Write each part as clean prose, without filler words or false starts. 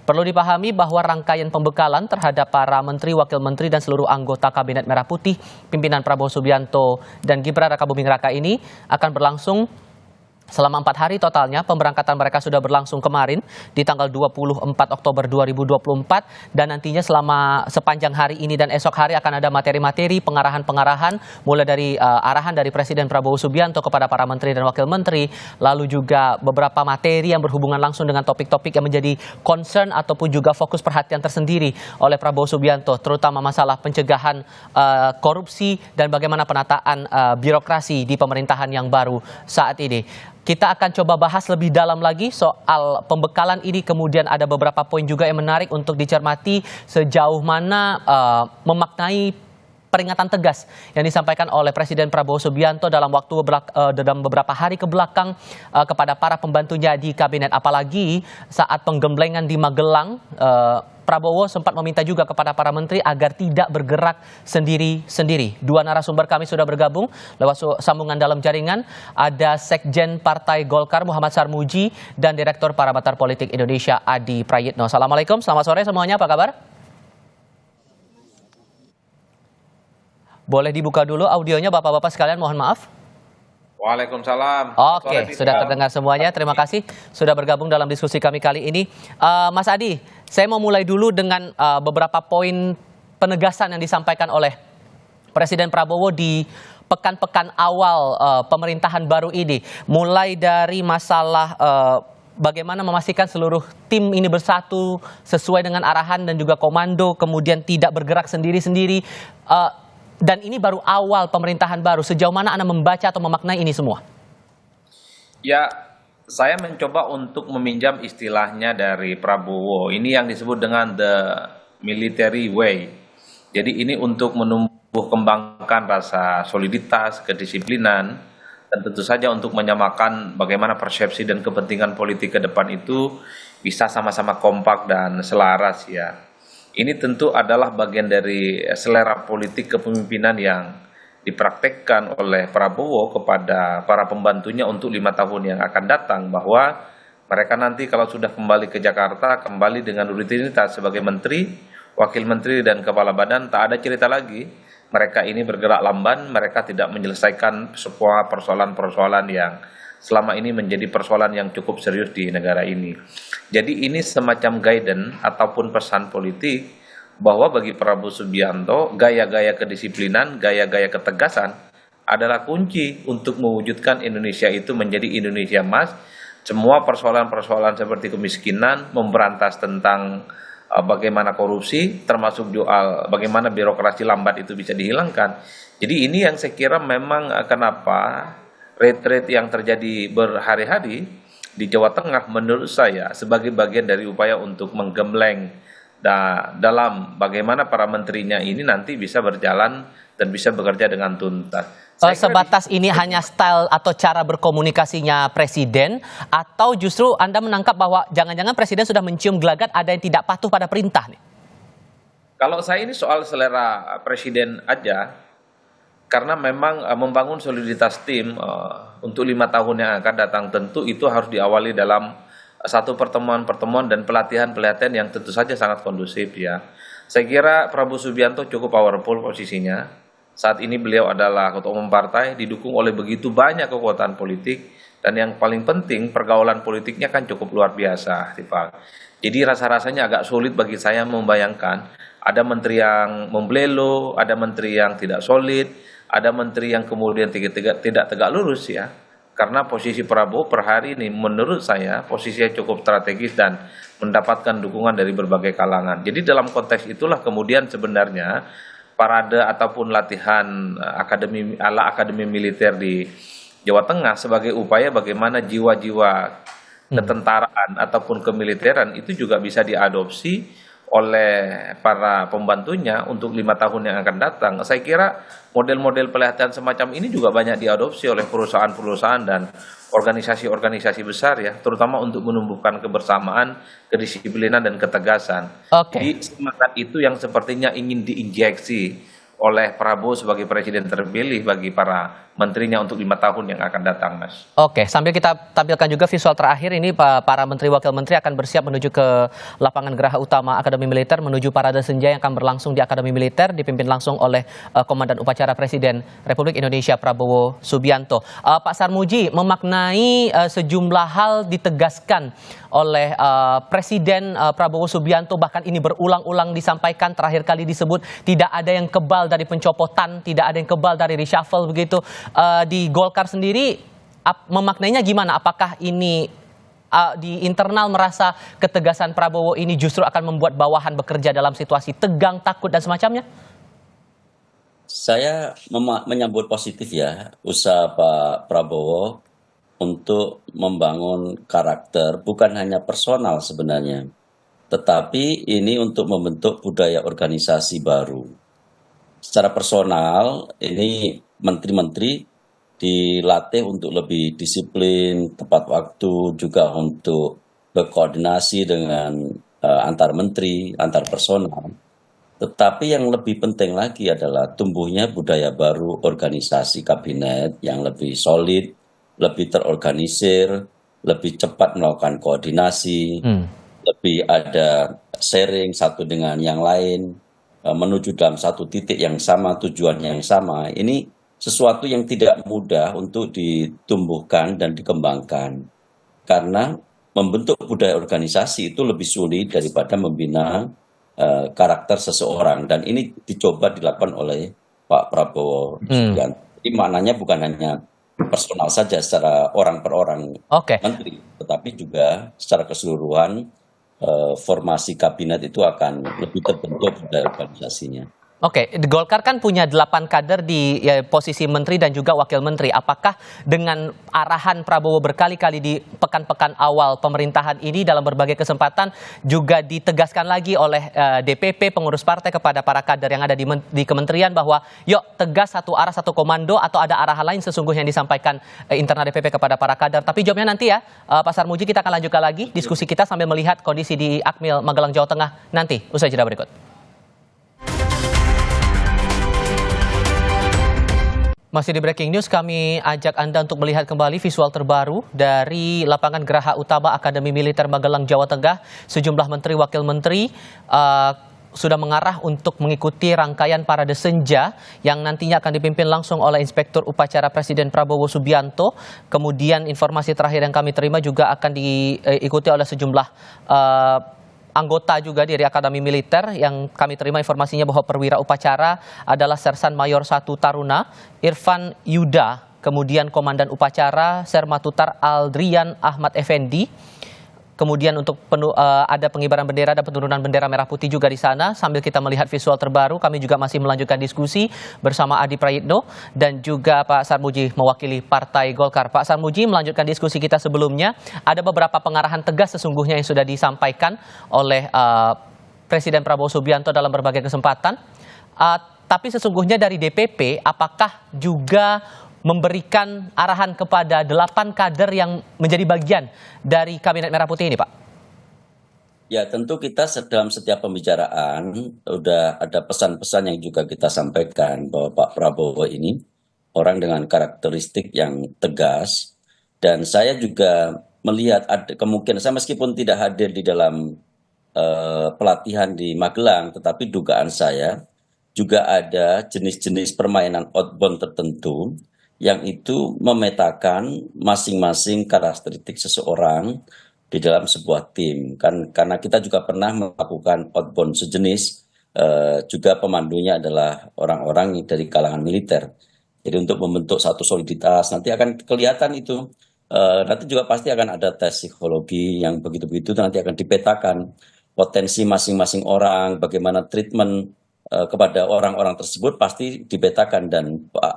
Perlu dipahami bahwa rangkaian pembekalan terhadap para menteri, wakil menteri, dan seluruh anggota Kabinet Merah Putih, pimpinan Prabowo Subianto dan Gibran Rakabuming Raka ini akan berlangsung selama 4 hari totalnya. Pemberangkatan mereka sudah berlangsung kemarin di tanggal 24 Oktober 2024 dan nantinya selama sepanjang hari ini dan esok hari akan ada materi-materi pengarahan-pengarahan mulai dari arahan dari Presiden Prabowo Subianto kepada para menteri dan wakil menteri, lalu juga beberapa materi yang berhubungan langsung dengan topik-topik yang menjadi concern ataupun juga fokus perhatian tersendiri oleh Prabowo Subianto, terutama masalah pencegahan korupsi dan bagaimana penataan birokrasi di pemerintahan yang baru saat ini. Kita akan coba bahas lebih dalam lagi soal pembekalan ini, kemudian ada beberapa poin juga yang menarik untuk dicermati sejauh mana memaknai peringatan tegas yang disampaikan oleh Presiden Prabowo Subianto dalam beberapa hari ke belakang kepada para pembantunya di kabinet. Apalagi saat penggemblengan di Magelang, Prabowo sempat meminta juga kepada para menteri agar tidak bergerak sendiri-sendiri. Dua narasumber kami sudah bergabung lewat sambungan dalam jaringan. Ada Sekjen Partai Golkar Muhammad Sarmuji dan Direktur Parameter Politik Indonesia Adi Prayitno. Assalamualaikum, selamat sore semuanya, apa kabar? Boleh dibuka dulu audionya Bapak-Bapak sekalian, mohon maaf. Waalaikumsalam. Oke, sudah terdengar semuanya. Terima kasih sudah bergabung dalam diskusi kami kali ini. Mas Adi, saya mau mulai dulu dengan beberapa poin penegasan yang disampaikan oleh Presiden Prabowo di pekan-pekan awal pemerintahan baru ini. Mulai dari masalah bagaimana memastikan seluruh tim ini bersatu sesuai dengan arahan dan juga komando, kemudian tidak bergerak sendiri-sendiri. Dan ini baru awal pemerintahan baru. Sejauh mana Anda membaca atau memaknai ini semua? Ya, saya mencoba untuk meminjam istilahnya dari Prabowo. Ini yang disebut dengan the military way. Jadi ini untuk menumbuh kembangkan rasa soliditas, kedisiplinan, dan tentu saja untuk menyamakan bagaimana persepsi dan kepentingan politik ke depan itu bisa sama-sama kompak dan selaras ya. Ini tentu adalah bagian dari selera politik kepemimpinan yang dipraktekkan oleh Prabowo kepada para pembantunya untuk 5 tahun yang akan datang, bahwa mereka nanti kalau sudah kembali ke Jakarta, kembali dengan rutinitas sebagai menteri, wakil menteri, dan kepala badan, tak ada cerita lagi mereka ini bergerak lamban, mereka tidak menyelesaikan sebuah persoalan-persoalan yang selama ini menjadi persoalan yang cukup serius di negara ini. Jadi ini semacam guidance ataupun pesan politik bahwa bagi Prabowo Subianto, gaya-gaya kedisiplinan, gaya-gaya ketegasan adalah kunci untuk mewujudkan Indonesia itu menjadi Indonesia emas. Semua persoalan-persoalan seperti kemiskinan, memberantas tentang bagaimana korupsi, termasuk soal bagaimana birokrasi lambat itu bisa dihilangkan. Jadi ini yang saya kira memang kenapa rate-rate yang terjadi berhari-hari di Jawa Tengah menurut saya sebagai bagian dari upaya untuk menggembleng dalam bagaimana para menterinya ini nanti bisa berjalan dan bisa bekerja dengan tuntas. Sebatas ini hanya style atau cara berkomunikasinya Presiden, atau justru Anda menangkap bahwa jangan-jangan Presiden sudah mencium gelagat ada yang tidak patuh pada perintah nih? Kalau saya ini soal selera Presiden aja, karena memang membangun soliditas tim untuk 5 tahun yang akan datang tentu itu harus diawali dalam satu pertemuan-pertemuan dan pelatihan-pelatihan yang tentu saja sangat kondusif ya. Saya kira Prabowo Subianto cukup powerful posisinya. Saat ini beliau adalah ketua umum partai, didukung oleh begitu banyak kekuatan politik, dan yang paling penting pergaulan politiknya kan cukup luar biasa, Tifal. Jadi rasa-rasanya agak sulit bagi saya membayangkan ada menteri yang membelelo, ada menteri yang tidak solid, ada menteri yang kemudian tidak tegak lurus ya. Karena posisi Prabowo per hari ini menurut saya posisinya cukup strategis dan mendapatkan dukungan dari berbagai kalangan. Jadi dalam konteks itulah kemudian sebenarnya parade ataupun latihan akademi militer di Jawa Tengah sebagai upaya bagaimana jiwa-jiwa ketentaraan ataupun kemiliteran itu juga bisa diadopsi oleh para pembantunya untuk 5 tahun yang akan datang. Saya kira model-model pelatihan semacam ini juga banyak diadopsi oleh perusahaan-perusahaan dan organisasi-organisasi besar ya, terutama untuk menumbuhkan kebersamaan, kedisiplinan, dan ketegasan. Jadi semangat itu yang sepertinya ingin diinjeksi oleh Prabowo sebagai presiden terpilih bagi para menterinya untuk 5 tahun yang akan datang, Mas. Oke, sambil kita tampilkan juga visual terakhir ini para menteri wakil menteri akan bersiap menuju ke lapangan Geraha Utama Akademi Militer menuju parade senja yang akan berlangsung di Akademi Militer dipimpin langsung oleh Komandan Upacara Presiden Republik Indonesia Prabowo Subianto. Pak Sarmuji, memaknai sejumlah hal ditegaskan oleh Presiden Prabowo Subianto, bahkan ini berulang-ulang disampaikan, terakhir kali disebut tidak ada yang kebal dari pencopotan, tidak ada yang kebal dari reshuffle begitu. Di Golkar sendiri memaknainya gimana? Apakah ini di internal merasa ketegasan Prabowo ini justru akan membuat bawahan bekerja dalam situasi tegang, takut dan semacamnya? Saya menyambut positif ya usaha Pak Prabowo untuk membangun karakter, bukan hanya personal sebenarnya, tetapi ini untuk membentuk budaya organisasi baru. Secara personal, ini menteri-menteri dilatih untuk lebih disiplin, tepat waktu, juga untuk berkoordinasi dengan antar menteri, antar personal. Tetapi yang lebih penting lagi adalah tumbuhnya budaya baru organisasi kabinet yang lebih solid, lebih terorganisir, lebih cepat melakukan koordinasi, lebih ada sharing satu dengan yang lain, menuju dalam satu titik yang sama, tujuan yang sama. Ini sesuatu yang tidak mudah untuk ditumbuhkan dan dikembangkan. Karena membentuk budaya organisasi itu lebih sulit daripada membina karakter seseorang. Dan ini dicoba dilakukan oleh Pak Prabowo Subianto. Jadi maknanya bukan hanya personal saja secara orang per orang menteri, tetapi juga secara keseluruhan formasi kabinet itu akan lebih terbentuk budaya organisasinya. Oke, Golkar kan punya 8 kader di posisi menteri dan juga wakil menteri. Apakah dengan arahan Prabowo berkali-kali di pekan-pekan awal pemerintahan ini dalam berbagai kesempatan juga ditegaskan lagi oleh DPP pengurus partai kepada para kader yang ada di kementerian bahwa yuk tegas satu arah satu komando, atau ada arahan lain sesungguhnya yang disampaikan internal DPP kepada para kader? Tapi jawabnya nanti ya, Pak Sarmuji, kita akan lanjutkan lagi diskusi kita sambil melihat kondisi di Akmil Magelang Jawa Tengah nanti usai jeda berikut. Masih di Breaking News, kami ajak Anda untuk melihat kembali visual terbaru dari lapangan Geraha Utama Akademi Militer Magelang, Jawa Tengah. Sejumlah menteri, wakil menteri sudah mengarah untuk mengikuti rangkaian parade senja yang nantinya akan dipimpin langsung oleh Inspektur Upacara Presiden Prabowo Subianto. Kemudian informasi terakhir yang kami terima juga akan diikuti oleh sejumlah anggota juga dari Akademi Militer. Yang kami terima informasinya bahwa perwira upacara adalah Sersan Mayor 1 Taruna Irfan Yuda, kemudian Komandan Upacara Sermatutar Aldrian Ahmad Effendi. Kemudian untuk ada pengibaran bendera dan penurunan bendera merah putih juga di sana. Sambil kita melihat visual terbaru, kami juga masih melanjutkan diskusi bersama Adi Prayitno dan juga Pak Sarmuji mewakili Partai Golkar. Pak Sarmuji, melanjutkan diskusi kita sebelumnya, ada beberapa pengarahan tegas sesungguhnya yang sudah disampaikan oleh Presiden Prabowo Subianto dalam berbagai kesempatan. Tapi sesungguhnya dari DPP, apakah juga memberikan arahan kepada 8 kader yang menjadi bagian dari Kabinet Merah Putih ini, Pak? Ya, tentu kita dalam setiap pembicaraan sudah ada pesan-pesan yang juga kita sampaikan bahwa Pak Prabowo ini orang dengan karakteristik yang tegas, dan saya juga melihat ada kemungkinan, saya meskipun tidak hadir di dalam pelatihan di Magelang, tetapi dugaan saya juga ada jenis-jenis permainan outbound tertentu yang itu memetakan masing-masing karakteristik seseorang di dalam sebuah tim. Karena kita juga pernah melakukan outbound sejenis, juga pemandunya adalah orang-orang dari kalangan militer. Jadi untuk membentuk satu soliditas, nanti akan kelihatan itu. Nanti juga pasti akan ada tes psikologi yang begitu-begitu, nanti akan dipetakan potensi masing-masing orang, bagaimana treatment kepada orang-orang tersebut pasti dipetakan, dan Pak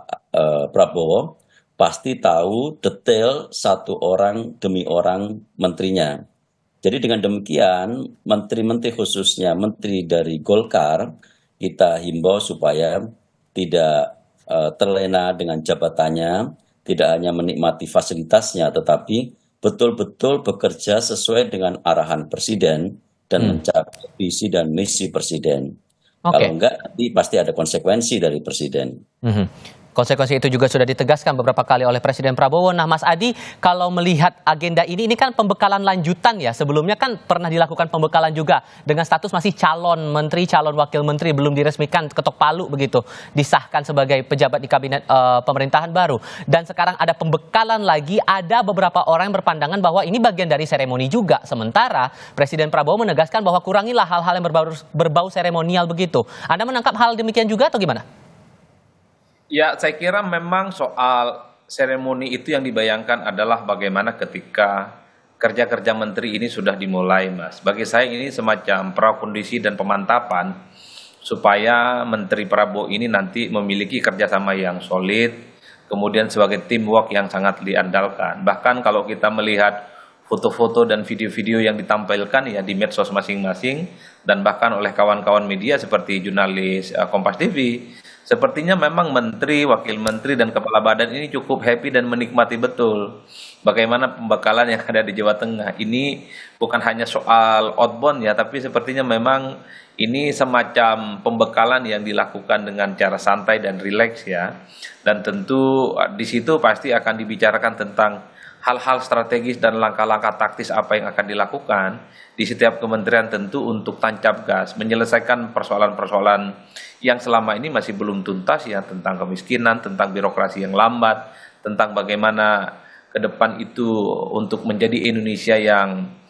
Prabowo pasti tahu detail satu orang demi orang menterinya. Jadi dengan demikian menteri-menteri, khususnya menteri dari Golkar, kita himbau supaya tidak terlena dengan jabatannya, tidak hanya menikmati fasilitasnya, tetapi betul-betul bekerja sesuai dengan arahan Presiden dan mencapai visi dan misi Presiden. Kalau enggak, nanti pasti ada konsekuensi dari Presiden. Konsekuensi itu juga sudah ditegaskan beberapa kali oleh Presiden Prabowo. Nah, Mas Adi, kalau melihat agenda ini kan pembekalan lanjutan ya. Sebelumnya kan pernah dilakukan pembekalan juga dengan status masih calon menteri, calon wakil menteri, belum diresmikan, ketok palu begitu, disahkan sebagai pejabat di kabinet pemerintahan baru. Dan sekarang ada pembekalan lagi, ada beberapa orang yang berpandangan bahwa ini bagian dari seremoni juga. Sementara Presiden Prabowo menegaskan bahwa kurangilah hal-hal yang berbau seremonial begitu. Anda menangkap hal demikian juga atau gimana? Ya, saya kira memang soal seremoni itu yang dibayangkan adalah bagaimana ketika kerja-kerja menteri ini sudah dimulai, Mas. Bagi saya ini semacam prakondisi dan pemantapan supaya Menteri Prabowo ini nanti memiliki kerjasama yang solid, kemudian sebagai teamwork yang sangat diandalkan. Bahkan kalau kita melihat foto-foto dan video-video yang ditampilkan ya di medsos masing-masing dan bahkan oleh kawan-kawan media seperti jurnalis Kompas TV, sepertinya memang menteri, wakil menteri, dan kepala badan ini cukup happy dan menikmati betul bagaimana pembekalan yang ada di Jawa Tengah. Ini bukan hanya soal outbound ya, tapi sepertinya memang ini semacam pembekalan yang dilakukan dengan cara santai dan rileks ya. Dan tentu di situ pasti akan dibicarakan tentang hal-hal strategis dan langkah-langkah taktis apa yang akan dilakukan di setiap kementerian tentu untuk tancap gas, menyelesaikan persoalan-persoalan yang selama ini masih belum tuntas ya, tentang kemiskinan, tentang birokrasi yang lambat, tentang bagaimana ke depan itu untuk menjadi Indonesia yang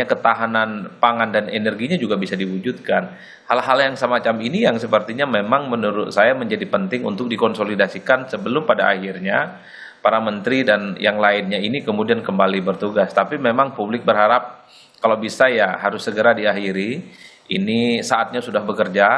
ketahanan pangan dan energinya juga bisa diwujudkan. Hal-hal yang semacam ini yang sepertinya memang menurut saya menjadi penting untuk dikonsolidasikan sebelum pada akhirnya para menteri dan yang lainnya ini kemudian kembali bertugas. Tapi memang publik berharap kalau bisa ya harus segera diakhiri. Ini saatnya sudah bekerja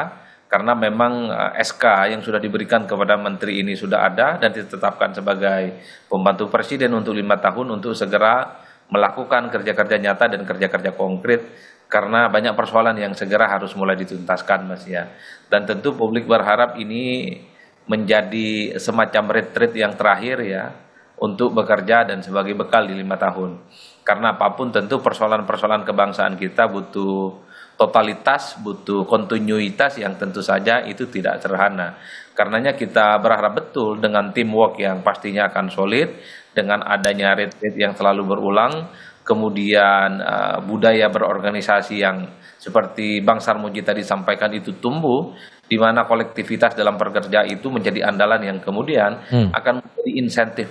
karena memang SK yang sudah diberikan kepada menteri ini sudah ada dan ditetapkan sebagai pembantu presiden untuk 5 tahun untuk segera melakukan kerja-kerja nyata dan kerja-kerja konkret karena banyak persoalan yang segera harus mulai dituntaskan, Mas ya. Dan tentu publik berharap ini menjadi semacam retreat yang terakhir ya untuk bekerja dan sebagai bekal di 5 tahun. Karena apapun tentu persoalan-persoalan kebangsaan kita butuh totalitas, butuh kontinuitas yang tentu saja itu tidak sederhana. Karenanya kita berharap betul dengan teamwork yang pastinya akan solid, dengan adanya retreat yang selalu berulang, kemudian budaya berorganisasi yang seperti Bang Sarmuji tadi sampaikan itu tumbuh, di mana kolektivitas dalam pekerja itu menjadi andalan yang kemudian akan menjadi insentif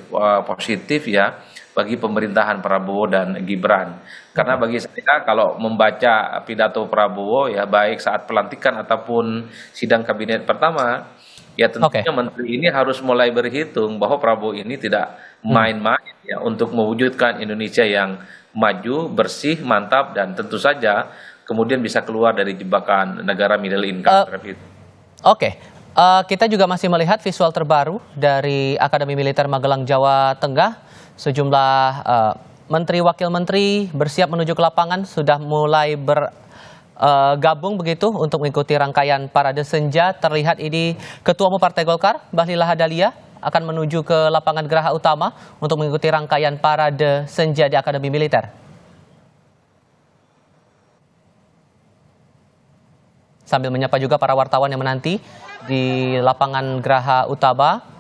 positif ya bagi pemerintahan Prabowo dan Gibran. Karena bagi saya kalau membaca pidato Prabowo ya baik saat pelantikan ataupun sidang kabinet pertama, ya tentunya menteri ini harus mulai berhitung bahwa Prabowo ini tidak main-main ya untuk mewujudkan Indonesia yang maju, bersih, mantap, dan tentu saja kemudian bisa keluar dari jebakan negara middle income. Oke. Kita juga masih melihat visual terbaru dari Akademi Militer Magelang, Jawa Tengah. Sejumlah menteri, wakil menteri bersiap menuju ke lapangan, sudah mulai bergabung begitu untuk mengikuti rangkaian parade senja. Terlihat ini Ketua Umum Partai Golkar, Mbak Lila Hadalia, akan menuju ke lapangan Geraha Utama untuk mengikuti rangkaian parade senja di Akademi Militer. Sambil menyapa juga para wartawan yang menanti di lapangan Geraha Utama.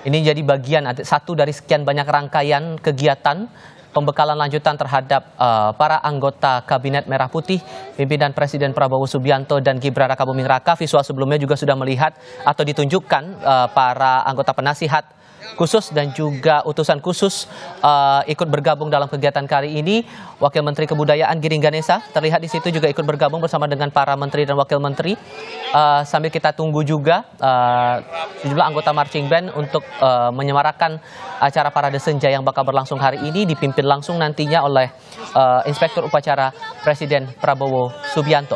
Ini jadi bagian satu dari sekian banyak rangkaian kegiatan pembekalan lanjutan terhadap para anggota Kabinet Merah Putih, pimpinan Presiden Prabowo Subianto dan Gibran Rakabuming Raka. Visual sebelumnya juga sudah melihat atau ditunjukkan para anggota penasihat khusus dan juga utusan khusus ikut bergabung dalam kegiatan kali ini. Wakil Menteri Kebudayaan Giring Ganesa terlihat di situ juga ikut bergabung bersama dengan para menteri dan wakil menteri. Sambil kita tunggu juga sejumlah anggota marching band untuk menyemarakan acara parade senja yang bakal berlangsung hari ini, dipimpin langsung nantinya oleh Inspektur Upacara Presiden Prabowo Subianto.